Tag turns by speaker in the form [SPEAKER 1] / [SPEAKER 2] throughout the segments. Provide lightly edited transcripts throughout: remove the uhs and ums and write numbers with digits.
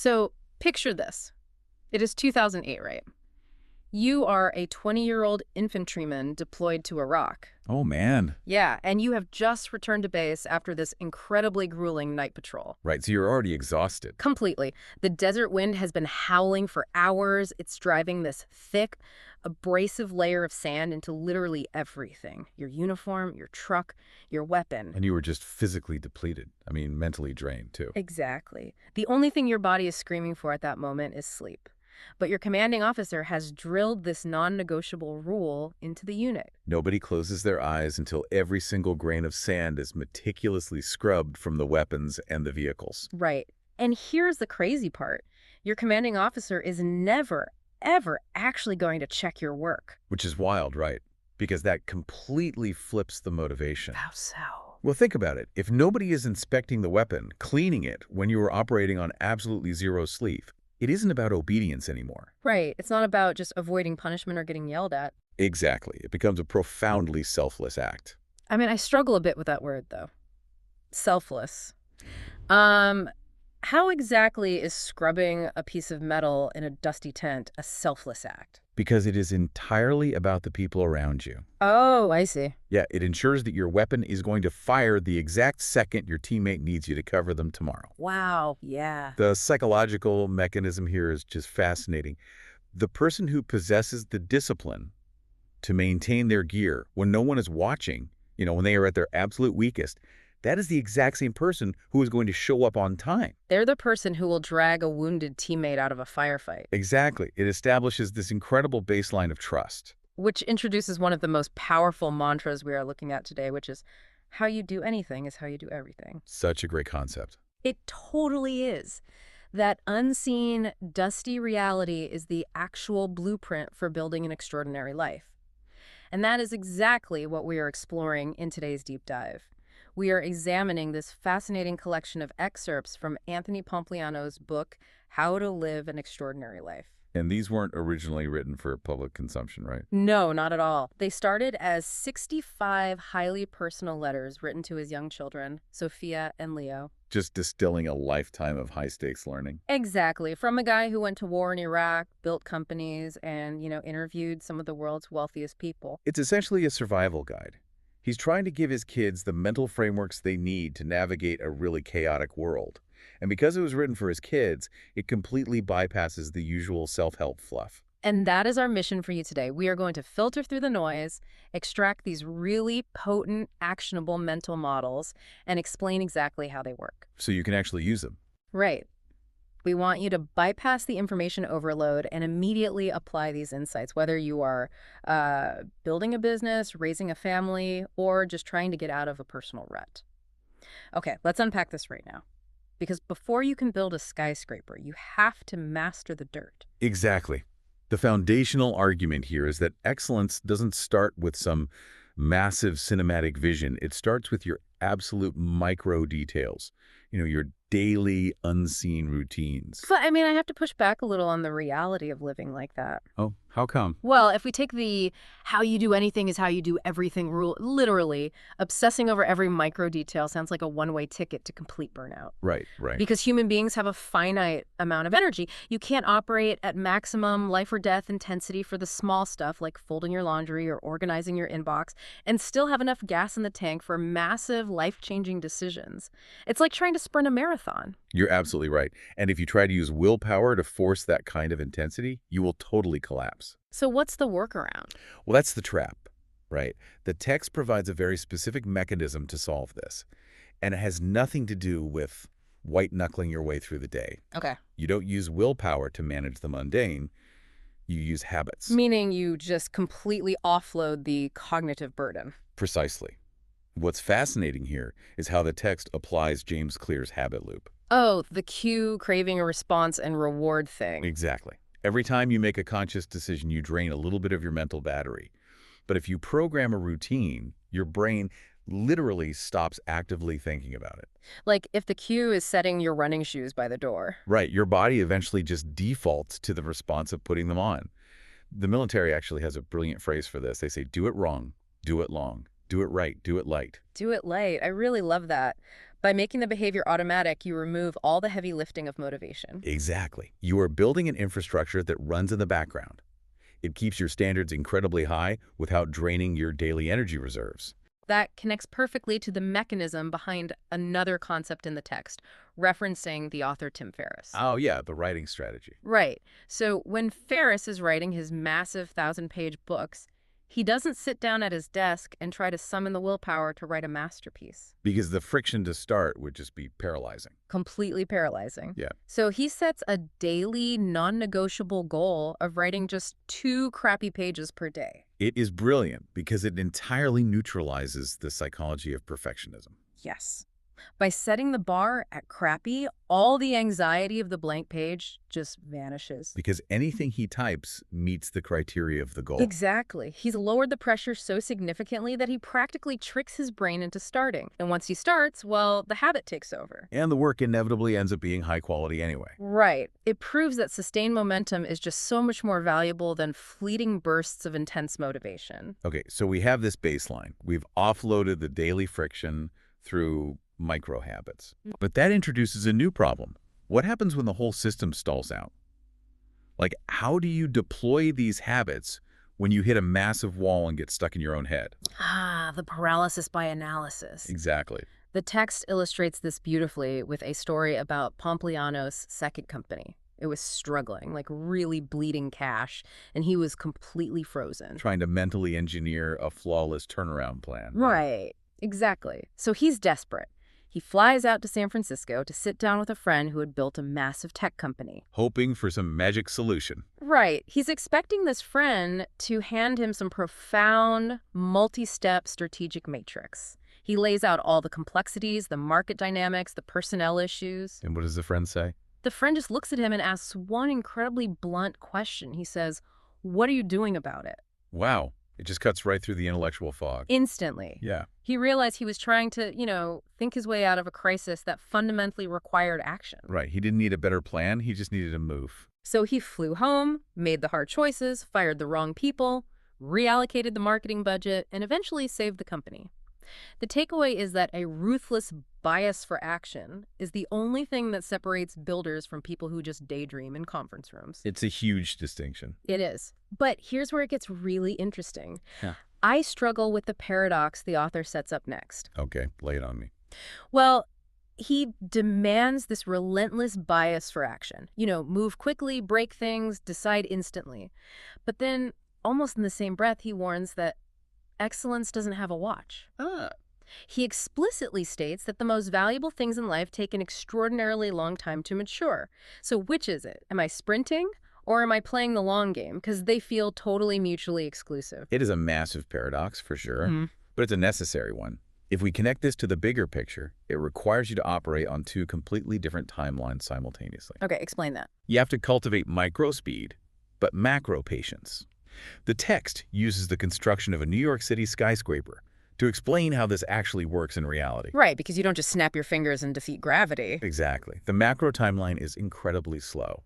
[SPEAKER 1] So picture this. It is 2008, right? You are a 20-year-old infantryman deployed to Iraq.
[SPEAKER 2] Oh, man.
[SPEAKER 1] Yeah, and you have just returned to base after this incredibly grueling night patrol.
[SPEAKER 2] Right, so you're already exhausted.
[SPEAKER 1] Completely. The desert wind has been howling for hours. It's driving this thick, abrasive layer of sand into literally everything. Your uniform, your truck, your weapon.
[SPEAKER 2] And you were just physically depleted. I mean, mentally drained, too.
[SPEAKER 1] Exactly. The only thing your body is screaming for at that moment is sleep. But your commanding officer has drilled this non-negotiable rule into the unit.
[SPEAKER 2] Nobody closes their eyes until every single grain of sand is meticulously scrubbed from the weapons and the vehicles.
[SPEAKER 1] Right. And here's the crazy part. Your commanding officer is never, ever actually going to check your work.
[SPEAKER 2] Which is wild, right? Because that completely flips the motivation.
[SPEAKER 1] How so?
[SPEAKER 2] Well, think about it. If nobody is inspecting the weapon, cleaning it when you are operating on absolutely zero sleep, it isn't about obedience anymore.
[SPEAKER 1] Right. It's not about just avoiding punishment or getting yelled at.
[SPEAKER 2] Exactly. It becomes a profoundly selfless act.
[SPEAKER 1] I mean, I struggle a bit with that word, though. Selfless. How exactly is scrubbing a piece of metal in a dusty tent a selfless act?
[SPEAKER 2] Because it is entirely about the people around you.
[SPEAKER 1] Oh, I see.
[SPEAKER 2] Yeah, it ensures that your weapon is going to fire the exact second your teammate needs you to cover them tomorrow.
[SPEAKER 1] Wow, yeah.
[SPEAKER 2] The psychological mechanism here is just fascinating. The person who possesses the discipline to maintain their gear when no one is watching, when they are at their absolute weakest, that is the exact same person who is going to show up on time.
[SPEAKER 1] They're the person who will drag a wounded teammate out of a firefight.
[SPEAKER 2] Exactly. It establishes this incredible baseline of trust.
[SPEAKER 1] Which introduces one of the most powerful mantras we are looking at today, which is, how you do anything is how you do everything.
[SPEAKER 2] Such a great concept.
[SPEAKER 1] It totally is. That unseen, dusty reality is the actual blueprint for building an extraordinary life. And that is exactly what we are exploring in today's deep dive. We are examining this fascinating collection of excerpts from Anthony Pompliano's book, How to Live an Extraordinary Life.
[SPEAKER 2] And these weren't originally written for public consumption, right?
[SPEAKER 1] No, not at all. They started as 65 highly personal letters written to his young children, Sophia and Leo.
[SPEAKER 2] Just distilling a lifetime of high-stakes learning.
[SPEAKER 1] Exactly. From a guy who went to war in Iraq, built companies, and, interviewed some of the world's wealthiest people.
[SPEAKER 2] It's essentially a survival guide. He's trying to give his kids the mental frameworks they need to navigate a really chaotic world. And because it was written for his kids, it completely bypasses the usual self-help fluff.
[SPEAKER 1] And that is our mission for you today. We are going to filter through the noise, extract these really potent, actionable mental models, and explain exactly how they work.
[SPEAKER 2] So you can actually use them.
[SPEAKER 1] Right. We want you to bypass the information overload and immediately apply these insights, whether you are building a business, raising a family, or just trying to get out of a personal rut. Okay, let's unpack this right now. Because before you can build a skyscraper, you have to master the dirt.
[SPEAKER 2] Exactly. The foundational argument here is that excellence doesn't start with some massive cinematic vision. It starts with your absolute micro details, your daily unseen routines.
[SPEAKER 1] But I mean, I have to push back a little on the reality of living like that.
[SPEAKER 2] Oh, how come?
[SPEAKER 1] Well, if we take the how you do anything is how you do everything rule, literally, obsessing over every micro detail sounds like a one-way ticket to complete burnout.
[SPEAKER 2] Right.
[SPEAKER 1] Because human beings have a finite amount of energy. You can't operate at maximum life or death intensity for the small stuff like folding your laundry or organizing your inbox and still have enough gas in the tank for massive life-changing decisions. It's like trying to sprint a marathon.
[SPEAKER 2] You're absolutely right. And if you try to use willpower to force that kind of intensity, you will totally collapse.
[SPEAKER 1] So what's the workaround?
[SPEAKER 2] Well, that's the trap, right? The text provides a very specific mechanism to solve this. And it has nothing to do with white-knuckling your way through the day.
[SPEAKER 1] Okay.
[SPEAKER 2] You don't use willpower to manage the mundane. You use habits.
[SPEAKER 1] Meaning you just completely offload the cognitive burden.
[SPEAKER 2] Precisely. What's fascinating here is how the text applies James Clear's habit loop.
[SPEAKER 1] Oh, the cue, craving a response, and reward thing.
[SPEAKER 2] Exactly. Every time you make a conscious decision, you drain a little bit of your mental battery. But if you program a routine, your brain literally stops actively thinking about it.
[SPEAKER 1] Like if the cue is setting your running shoes by the door.
[SPEAKER 2] Right. Your body eventually just defaults to the response of putting them on. The military actually has a brilliant phrase for this. They say, do it wrong, do it long. Do it right, do it light.
[SPEAKER 1] Do it light. I really love that. By making the behavior automatic, you remove all the heavy lifting of motivation.
[SPEAKER 2] Exactly. You are building an infrastructure that runs in the background. It keeps your standards incredibly high without draining your daily energy reserves.
[SPEAKER 1] That connects perfectly to the mechanism behind another concept in the text, referencing the author Tim Ferriss.
[SPEAKER 2] Oh, yeah, the writing strategy.
[SPEAKER 1] Right. So when Ferriss is writing his massive 1,000-page books, he doesn't sit down at his desk and try to summon the willpower to write a masterpiece.
[SPEAKER 2] Because the friction to start would just be paralyzing.
[SPEAKER 1] Completely paralyzing.
[SPEAKER 2] Yeah.
[SPEAKER 1] So he sets a daily, non-negotiable goal of writing just 2 crappy pages per day.
[SPEAKER 2] It is brilliant because it entirely neutralizes the psychology of perfectionism.
[SPEAKER 1] Yes. By setting the bar at crappy, all the anxiety of the blank page just vanishes.
[SPEAKER 2] Because anything he types meets the criteria of the goal.
[SPEAKER 1] Exactly. He's lowered the pressure so significantly that he practically tricks his brain into starting. And once he starts, well, the habit takes over.
[SPEAKER 2] And the work inevitably ends up being high quality anyway.
[SPEAKER 1] Right. It proves that sustained momentum is just so much more valuable than fleeting bursts of intense motivation.
[SPEAKER 2] Okay, so we have this baseline. We've offloaded the daily friction through micro habits. But that introduces a new problem. What happens when the whole system stalls out? Like, how do you deploy these habits when you hit a massive wall and get stuck in your own head?
[SPEAKER 1] Ah, the paralysis by analysis.
[SPEAKER 2] Exactly.
[SPEAKER 1] The text illustrates this beautifully with a story about Pompliano's second company. It was struggling, like really bleeding cash, and he was completely frozen.
[SPEAKER 2] Trying to mentally engineer a flawless turnaround plan.
[SPEAKER 1] Right, exactly. So he's desperate. He flies out to San Francisco to sit down with a friend who had built a massive tech company.
[SPEAKER 2] Hoping for some magic solution.
[SPEAKER 1] Right. He's expecting this friend to hand him some profound, multi-step strategic matrix. He lays out all the complexities, the market dynamics, the personnel issues.
[SPEAKER 2] And what does the friend say?
[SPEAKER 1] The friend just looks at him and asks one incredibly blunt question. He says, "What are you doing about it?"
[SPEAKER 2] Wow. It just cuts right through the intellectual fog.
[SPEAKER 1] Instantly.
[SPEAKER 2] Yeah.
[SPEAKER 1] He realized he was trying to, think his way out of a crisis that fundamentally required action.
[SPEAKER 2] Right. He didn't need a better plan. He just needed to move.
[SPEAKER 1] So he flew home, made the hard choices, fired the wrong people, reallocated the marketing budget, and eventually saved the company. The takeaway is that a ruthless bias for action is the only thing that separates builders from people who just daydream in conference rooms.
[SPEAKER 2] It's a huge distinction.
[SPEAKER 1] It is. But here's where it gets really interesting.
[SPEAKER 2] Yeah.
[SPEAKER 1] I struggle with the paradox the author sets up next.
[SPEAKER 2] Okay, lay it on me.
[SPEAKER 1] Well, he demands this relentless bias for action. Move quickly, break things, decide instantly. But then, almost in the same breath, he warns that excellence doesn't have a watch. He explicitly states that the most valuable things in life take an extraordinarily long time to mature. So which is it? Am I sprinting or am I playing the long game? Because they feel totally mutually exclusive.
[SPEAKER 2] It is a massive paradox, for sure, but it's a necessary one. If we connect this to the bigger picture, it requires you to operate on 2 completely different timelines simultaneously.
[SPEAKER 1] Okay, explain that.
[SPEAKER 2] You have to cultivate micro speed, but macro patience. The text uses the construction of a New York City skyscraper to explain how this actually works in reality.
[SPEAKER 1] Right, because you don't just snap your fingers and defeat gravity.
[SPEAKER 2] Exactly. The macro timeline is incredibly slow.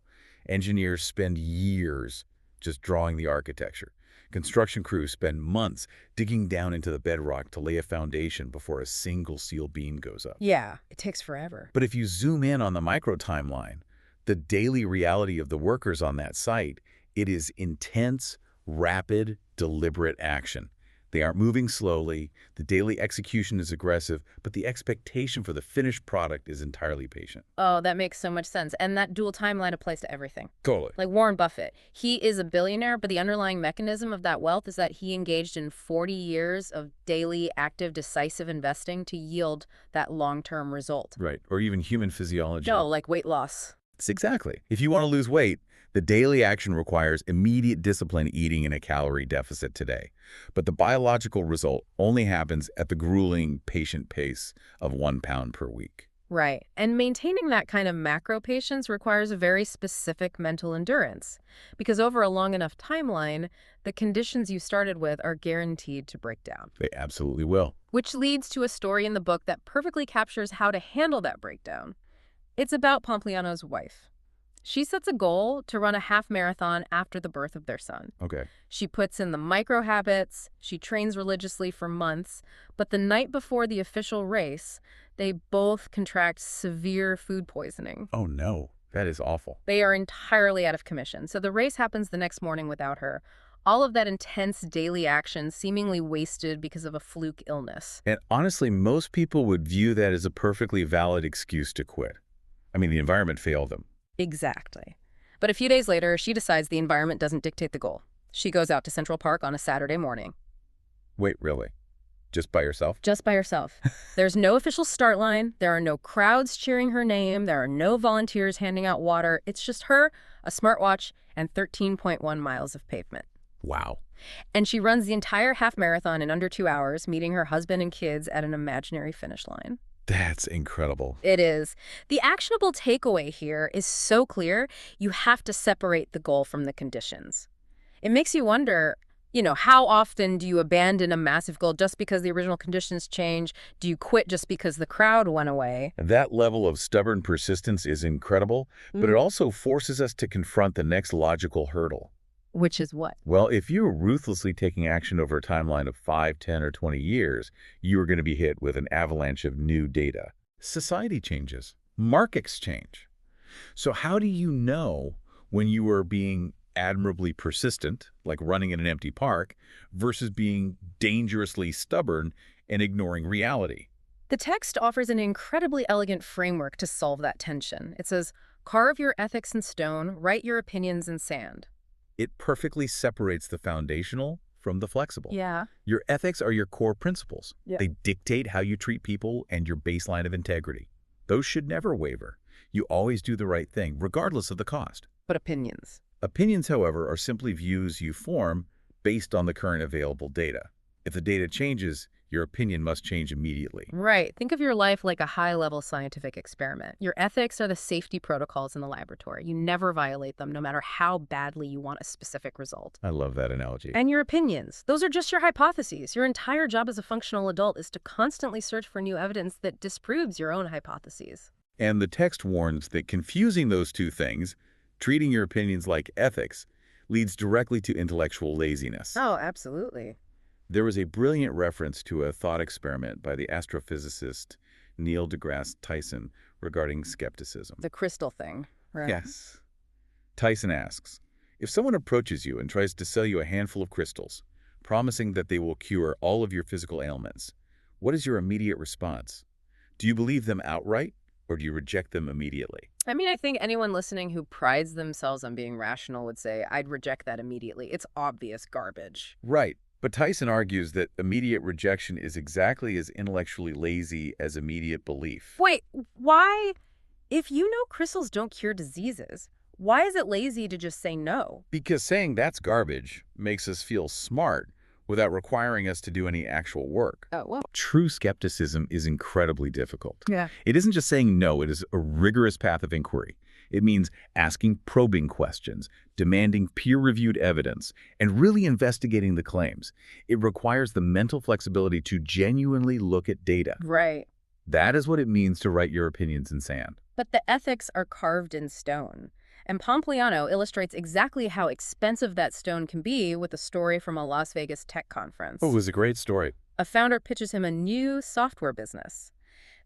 [SPEAKER 2] Engineers spend years just drawing the architecture. Construction crews spend months digging down into the bedrock to lay a foundation before a single steel beam goes up.
[SPEAKER 1] Yeah, it takes forever.
[SPEAKER 2] But if you zoom in on the micro timeline, the daily reality of the workers on that site, it is intense, rapid, deliberate action. They aren't moving slowly, the daily execution is aggressive, but the expectation for the finished product is entirely patient.
[SPEAKER 1] Oh, that makes so much sense. And that dual timeline applies to everything.
[SPEAKER 2] Totally.
[SPEAKER 1] Like Warren Buffett, he is a billionaire, but the underlying mechanism of that wealth is that he engaged in 40 years of daily, active, decisive investing to yield that long-term result.
[SPEAKER 2] Right, or even human physiology.
[SPEAKER 1] No, like weight loss.
[SPEAKER 2] It's exactly. If you want to lose weight, the daily action requires immediate discipline eating in a calorie deficit today. But the biological result only happens at the grueling, patient pace of 1 pound per week.
[SPEAKER 1] Right. And maintaining that kind of macro patience requires a very specific mental endurance. Because over a long enough timeline, the conditions you started with are guaranteed to break down.
[SPEAKER 2] They absolutely will.
[SPEAKER 1] Which leads to a story in the book that perfectly captures how to handle that breakdown. It's about Pompliano's wife. She sets a goal to run a half marathon after the birth of their son.
[SPEAKER 2] Okay.
[SPEAKER 1] She puts in the micro habits, she trains religiously for months, but the night before the official race, They both contract severe food poisoning.
[SPEAKER 2] Oh, no. That is awful.
[SPEAKER 1] They are entirely out of commission. So the race happens the next morning without her. All of that intense daily action seemingly wasted because of a fluke illness.
[SPEAKER 2] And honestly, most people would view that as a perfectly valid excuse to quit. I mean, the environment failed them.
[SPEAKER 1] Exactly. But a few days later, she decides the environment doesn't dictate the goal. She goes out to Central Park on a Saturday morning.
[SPEAKER 2] Wait, really? Just by yourself?
[SPEAKER 1] Just by herself. There's no official start line. There are no crowds cheering her name. There are no volunteers handing out water. It's just her, a smartwatch, and 13.1 miles of pavement.
[SPEAKER 2] Wow.
[SPEAKER 1] And she runs the entire half marathon in under 2 hours, meeting her husband and kids at an imaginary finish line.
[SPEAKER 2] That's incredible.
[SPEAKER 1] It is. The actionable takeaway here is so clear, you have to separate the goal from the conditions. It makes you wonder, how often do you abandon a massive goal just because the original conditions change? Do you quit just because the crowd went away?
[SPEAKER 2] That level of stubborn persistence is incredible, but it also forces us to confront the next logical hurdle.
[SPEAKER 1] Which is what?
[SPEAKER 2] Well, if you're ruthlessly taking action over a timeline of 5, 10, or 20 years, you are going to be hit with an avalanche of new data. Society changes. Markets change. So how do you know when you are being admirably persistent, like running in an empty park, versus being dangerously stubborn and ignoring reality?
[SPEAKER 1] The text offers an incredibly elegant framework to solve that tension. It says, carve your ethics in stone, write your opinions in sand.
[SPEAKER 2] It perfectly separates the foundational from the flexible.
[SPEAKER 1] Yeah.
[SPEAKER 2] Your ethics are your core principles.
[SPEAKER 1] Yeah.
[SPEAKER 2] They dictate how you treat people and your baseline of integrity. Those should never waver. You always do the right thing, regardless of the cost.
[SPEAKER 1] But opinions.
[SPEAKER 2] Opinions, however, are simply views you form based on the current available data. If the data changes, your opinion must change immediately.
[SPEAKER 1] Right. Think of your life like a high-level scientific experiment. Your ethics are the safety protocols in the laboratory. You never violate them, no matter how badly you want a specific result.
[SPEAKER 2] I love that analogy.
[SPEAKER 1] And your opinions. Those are just your hypotheses. Your entire job as a functional adult is to constantly search for new evidence that disproves your own hypotheses.
[SPEAKER 2] And the text warns that confusing those two things, treating your opinions like ethics, leads directly to intellectual laziness.
[SPEAKER 1] Oh, absolutely.
[SPEAKER 2] There was a brilliant reference to a thought experiment by the astrophysicist Neil deGrasse Tyson regarding skepticism.
[SPEAKER 1] The crystal thing, right?
[SPEAKER 2] Yes. Tyson asks, if someone approaches you and tries to sell you a handful of crystals, promising that they will cure all of your physical ailments, what is your immediate response? Do you believe them outright, or do you reject them immediately?
[SPEAKER 1] I mean, I think anyone listening who prides themselves on being rational would say, I'd reject that immediately. It's obvious garbage.
[SPEAKER 2] Right. But Tyson argues that immediate rejection is exactly as intellectually lazy as immediate belief.
[SPEAKER 1] Wait, why? If you know crystals don't cure diseases, why is it lazy to just say no?
[SPEAKER 2] Because saying that's garbage makes us feel smart without requiring us to do any actual work.
[SPEAKER 1] Oh, well.
[SPEAKER 2] True skepticism is incredibly difficult.
[SPEAKER 1] Yeah.
[SPEAKER 2] It isn't just saying no, it is a rigorous path of inquiry. It means asking probing questions, demanding peer-reviewed evidence, and really investigating the claims. It requires the mental flexibility to genuinely look at data.
[SPEAKER 1] Right.
[SPEAKER 2] That is what it means to write your opinions in sand.
[SPEAKER 1] But the ethics are carved in stone. And Pompliano illustrates exactly how expensive that stone can be with a story from a Las Vegas tech conference.
[SPEAKER 2] Oh, it was a great story.
[SPEAKER 1] A founder pitches him a new software business.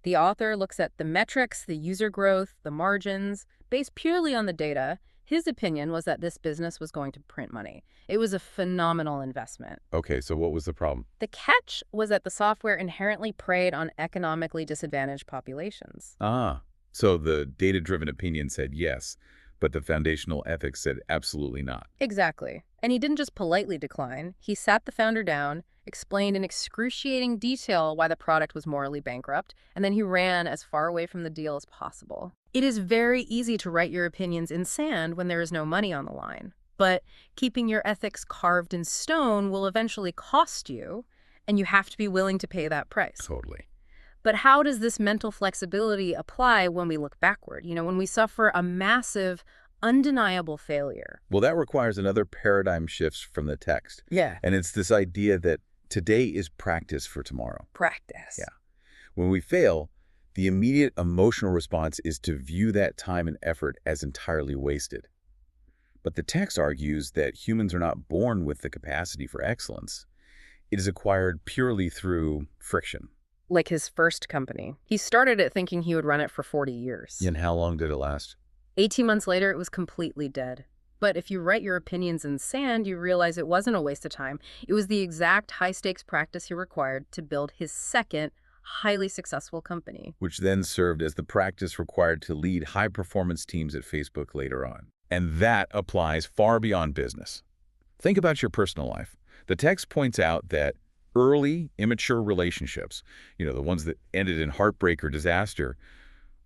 [SPEAKER 1] The author looks at the metrics, the user growth, the margins. Based purely on the data, his opinion was that this business was going to print money. It was a phenomenal investment.
[SPEAKER 2] Okay, so what was the problem?
[SPEAKER 1] The catch was that the software inherently preyed on economically disadvantaged populations.
[SPEAKER 2] Ah, so the data-driven opinion said yes, but the foundational ethics said absolutely not.
[SPEAKER 1] Exactly. And he didn't just politely decline. He sat the founder down, explained in excruciating detail why the product was morally bankrupt, and then he ran as far away from the deal as possible. It is very easy to write your opinions in sand when there is no money on the line. But keeping your ethics carved in stone will eventually cost you, and you have to be willing to pay that price.
[SPEAKER 2] Totally.
[SPEAKER 1] But how does this mental flexibility apply when we look backward? When we suffer a massive, undeniable failure?
[SPEAKER 2] Well, that requires another paradigm shift from the text.
[SPEAKER 1] Yeah.
[SPEAKER 2] And it's this idea that today is practice for tomorrow.
[SPEAKER 1] Practice.
[SPEAKER 2] Yeah. When we fail, the immediate emotional response is to view that time and effort as entirely wasted. But the text argues that humans are not born with the capacity for excellence. It is acquired purely through friction.
[SPEAKER 1] like his first company. He started it thinking he would run it for 40 years.
[SPEAKER 2] And how long did it last?
[SPEAKER 1] 18 months later, it was completely dead. But if you write your opinions in sand, you realize it wasn't a waste of time. It was the exact high-stakes practice he required to build his second highly successful company.
[SPEAKER 2] Which then served as the practice required to lead high-performance teams at Facebook later on. And that applies far beyond business. Think about your personal life. The text points out that early, immature relationships, the ones that ended in heartbreak or disaster,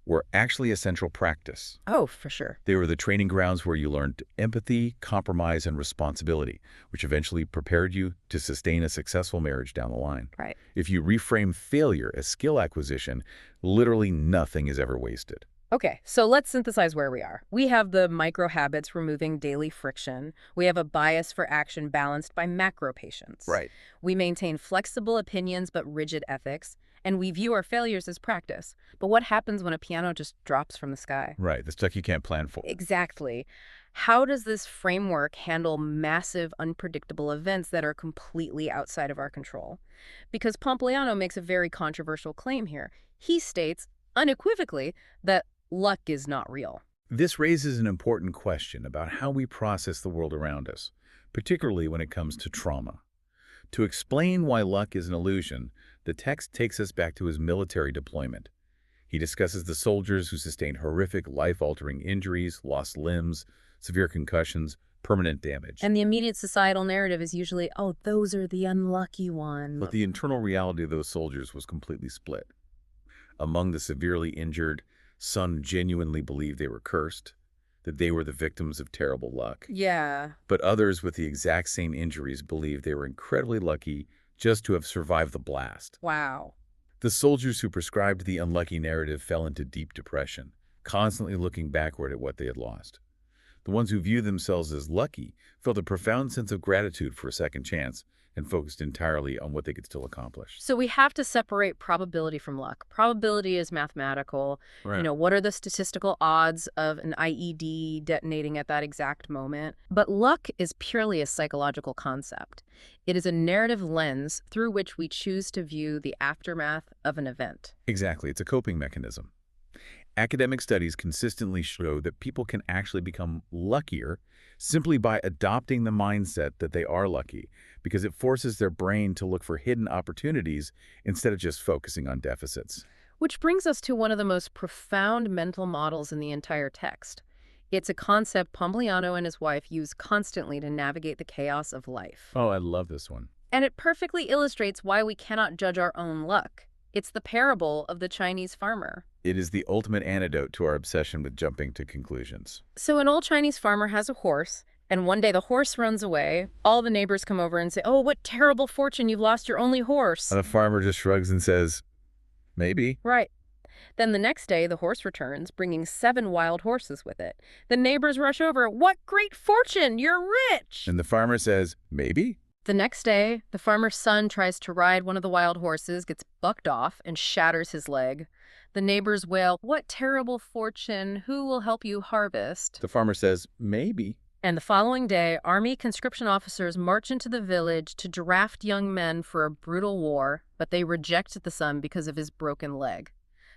[SPEAKER 2] were actually a central practice.
[SPEAKER 1] Oh, for sure.
[SPEAKER 2] They were the training grounds where you learned empathy, compromise, and responsibility, which eventually prepared you to sustain a successful marriage down the line.
[SPEAKER 1] Right.
[SPEAKER 2] If you reframe failure as skill acquisition, literally nothing is ever wasted.
[SPEAKER 1] Okay, so let's synthesize where we are. We have the micro habits removing daily friction. We have a bias for action balanced by macro patience.
[SPEAKER 2] Right.
[SPEAKER 1] We maintain flexible opinions but rigid ethics. And we view our failures as practice. But what happens when a piano just drops from the sky?
[SPEAKER 2] Right, the stuff you can't plan for.
[SPEAKER 1] Exactly. How does this framework handle massive, unpredictable events that are completely outside of our control? Because Pompliano makes a very controversial claim here. He states, unequivocally, that luck is not real.
[SPEAKER 2] This raises an important question about how we process the world around us, particularly when it comes to trauma. To explain why luck is an illusion, the text takes us back to his military deployment. He discusses the soldiers who sustained horrific, life-altering injuries, lost limbs, severe concussions, permanent damage.
[SPEAKER 1] And the immediate societal narrative is usually, oh, those are the unlucky ones.
[SPEAKER 2] But the internal reality of those soldiers was completely split. Among the severely injured, some genuinely believed they were cursed, that they were the victims of terrible luck.
[SPEAKER 1] Yeah.
[SPEAKER 2] But others with the exact same injuries believed they were incredibly lucky just to have survived the blast.
[SPEAKER 1] Wow.
[SPEAKER 2] The soldiers who prescribed the unlucky narrative fell into deep depression, constantly looking backward at what they had lost. The ones who viewed themselves as lucky felt a profound sense of gratitude for a second chance and focused entirely on what they could still accomplish.
[SPEAKER 1] So we have to separate probability from luck. Probability is mathematical.
[SPEAKER 2] Right.
[SPEAKER 1] What are the statistical odds of an IED detonating at that exact moment? But luck is purely a psychological concept. It is a narrative lens through which we choose to view the aftermath of an event.
[SPEAKER 2] Exactly. It's a coping mechanism. Academic studies consistently show that people can actually become luckier simply by adopting the mindset that they are lucky, because it forces their brain to look for hidden opportunities instead of just focusing on deficits.
[SPEAKER 1] Which brings us to one of the most profound mental models in the entire text. It's a concept Pompliano and his wife use constantly to navigate the chaos of life.
[SPEAKER 2] Oh, I love this one.
[SPEAKER 1] And it perfectly illustrates why we cannot judge our own luck. It's the parable of the Chinese farmer.
[SPEAKER 2] It is the ultimate antidote to our obsession with jumping to conclusions.
[SPEAKER 1] So an old Chinese farmer has a horse, and one day the horse runs away. All the neighbors come over and say, oh, what terrible fortune, you've lost your only horse.
[SPEAKER 2] And the farmer just shrugs and says, maybe.
[SPEAKER 1] Right. Then the next day, the horse returns, bringing 7 wild horses with it. The neighbors rush over. What great fortune! You're rich!
[SPEAKER 2] And the farmer says, maybe?
[SPEAKER 1] The next day, the farmer's son tries to ride one of the wild horses, gets bucked off, and shatters his leg. The neighbors wail, what terrible fortune! Who will help you harvest?
[SPEAKER 2] The farmer says, maybe.
[SPEAKER 1] And the following day, army conscription officers march into the village to draft young men for a brutal war, but they reject the son because of his broken leg.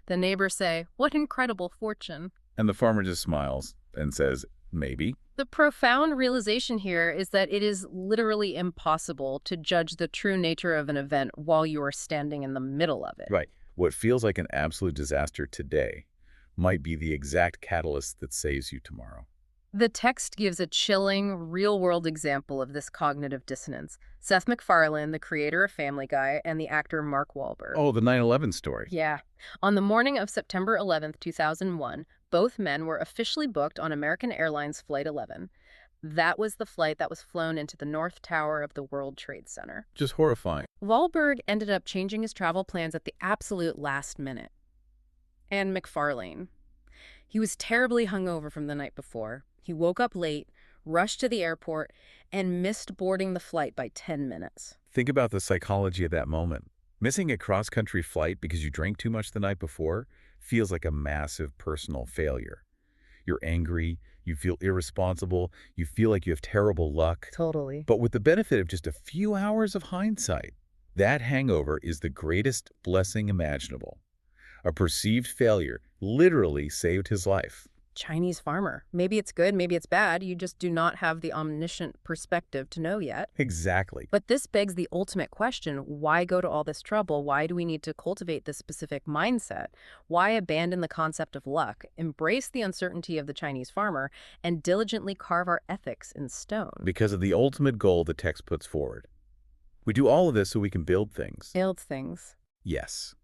[SPEAKER 1] The neighbors say, what incredible fortune.
[SPEAKER 2] And the farmer just smiles and says, maybe.
[SPEAKER 1] The profound realization here is that it is literally impossible to judge the true nature of an event while you are standing in the middle of it.
[SPEAKER 2] Right. What feels like an absolute disaster today might be the exact catalyst that saves you tomorrow.
[SPEAKER 1] The text gives a chilling, real-world example of this cognitive dissonance. Seth MacFarlane, the creator of Family Guy, and the actor Mark Wahlberg.
[SPEAKER 2] Oh, the 9/11 story.
[SPEAKER 1] Yeah. On the morning of September 11th, 2001, both men were officially booked on American Airlines Flight 11. That was the flight that was flown into the North Tower of the World Trade Center.
[SPEAKER 2] Just horrifying.
[SPEAKER 1] Wahlberg ended up changing his travel plans at the absolute last minute. And MacFarlane. He was terribly hungover from the night before. He woke up late, rushed to the airport, and missed boarding the flight by 10 minutes.
[SPEAKER 2] Think about the psychology of that moment. Missing a cross-country flight because you drank too much the night before feels like a massive personal failure. You're angry, you feel irresponsible, you feel like you have terrible luck.
[SPEAKER 1] Totally.
[SPEAKER 2] But with the benefit of just a few hours of hindsight, That hangover is the greatest blessing imaginable. A perceived failure literally saved his life.
[SPEAKER 1] Chinese farmer. Maybe it's good, maybe it's bad. You just do not have the omniscient perspective to know yet.
[SPEAKER 2] Exactly.
[SPEAKER 1] But this begs the ultimate question: why go to all this trouble? Why do we need to cultivate this specific mindset? Why abandon the concept of luck, embrace the uncertainty of the Chinese farmer, and diligently carve our ethics in stone?
[SPEAKER 2] Because of the ultimate goal the text puts forward. We do all of this so we can build things.
[SPEAKER 1] Build things.
[SPEAKER 2] Yes.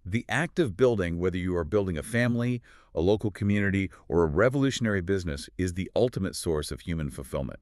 [SPEAKER 2] The act of building, whether you are building a family, a local community, or a revolutionary business, is the ultimate source of human fulfillment.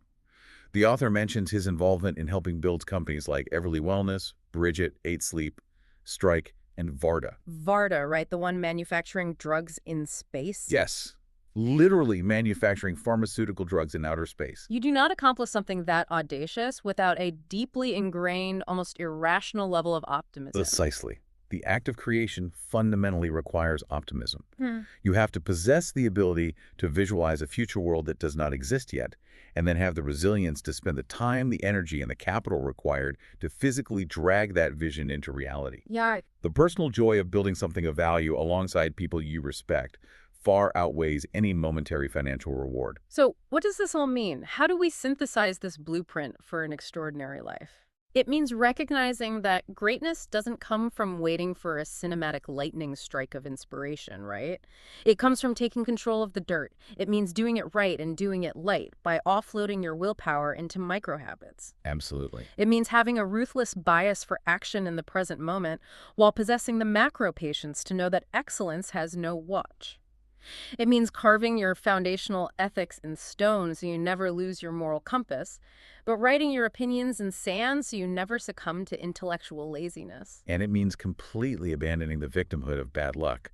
[SPEAKER 2] The author mentions his involvement in helping build companies like Everly Wellness, Bridget, 8 Sleep, Strike, and Varda.
[SPEAKER 1] Varda, right? The one manufacturing drugs in space?
[SPEAKER 2] Yes, literally manufacturing pharmaceutical drugs in outer space.
[SPEAKER 1] You do not accomplish something that audacious without a deeply ingrained, almost irrational level of optimism.
[SPEAKER 2] Precisely. The act of creation fundamentally requires optimism.
[SPEAKER 1] Hmm.
[SPEAKER 2] You have to possess the ability to visualize a future world that does not exist yet, and then have the resilience to spend the time, the energy, and the capital required to physically drag that vision into reality.
[SPEAKER 1] Yeah.
[SPEAKER 2] The personal joy of building something of value alongside people you respect far outweighs any momentary financial reward.
[SPEAKER 1] So what does this all mean? How do we synthesize this blueprint for an extraordinary life? It means recognizing that greatness doesn't come from waiting for a cinematic lightning strike of inspiration, right? It comes from taking control of the dirt. It means doing it right and doing it light by offloading your willpower into micro habits.
[SPEAKER 2] Absolutely.
[SPEAKER 1] It means having a ruthless bias for action in the present moment while possessing the macro patience to know that excellence has no watch. It means carving your foundational ethics in stone so you never lose your moral compass, but writing your opinions in sand so you never succumb to intellectual laziness.
[SPEAKER 2] And it means completely abandoning the victimhood of bad luck,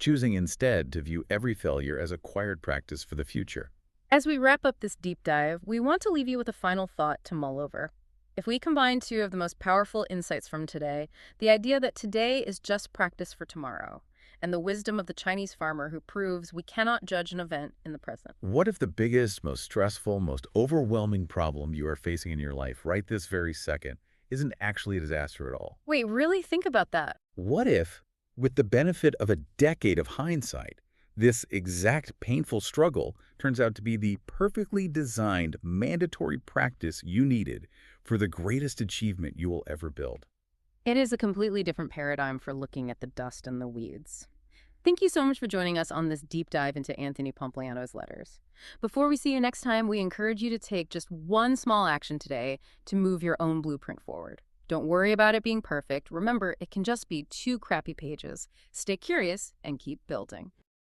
[SPEAKER 2] choosing instead to view every failure as acquired practice for the future.
[SPEAKER 1] As we wrap up this deep dive, we want to leave you with a final thought to mull over. If we combine two of the most powerful insights from today, the idea that today is just practice for tomorrow, and the wisdom of the Chinese farmer who proves we cannot judge an event in the present.
[SPEAKER 2] What if the biggest, most stressful, most overwhelming problem you are facing in your life right this very second isn't actually a disaster at all?
[SPEAKER 1] Wait, really think about that.
[SPEAKER 2] What if, with the benefit of a decade of hindsight, this exact painful struggle turns out to be the perfectly designed, mandatory practice you needed for the greatest achievement you will ever build?
[SPEAKER 1] It is a completely different paradigm for looking at the dust and the weeds. Thank you so much for joining us on this deep dive into Anthony Pompliano's letters. Before we see you next time, we encourage you to take just one small action today to move your own blueprint forward. Don't worry about it being perfect. Remember, it can just be 2 crappy pages. Stay curious and keep building.